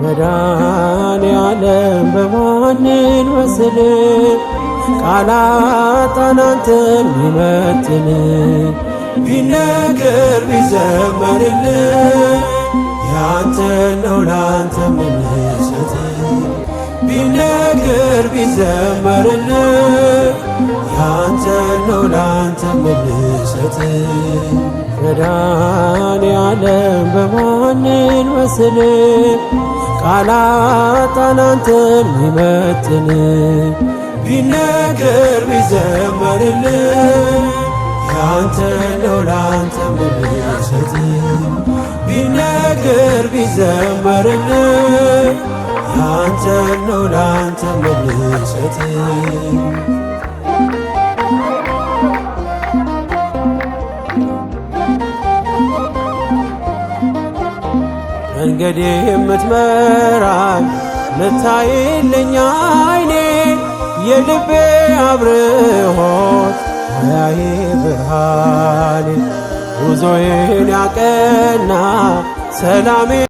መድኃኔዓለም በማንን መስል ቃላጣን አንተን ሚመጥን ቢነገር ቢዘመርልህ ያንተ ነው ላንተ ምንሰጥ ቢነገር ቢዘመርልህ ያንተ ነው ላንተ ምንሰጥ መድኃኔዓለም በማንን መስል ቃላጣን አንተን ሚመጥን ቢነገር ቢዘመርልህ ያንተ ነው ላንተ ምንሰጥ ቢነገር ቢዘመርልህ ያንተ ነው ላንተ ምንሰጥ መንገዴ የምትመራኝ ምታይልኝ ዓይኔ የልቤ አብርሆት አያዬ ብርሃኔ ጉዞዬን ያቀና ሰላሜ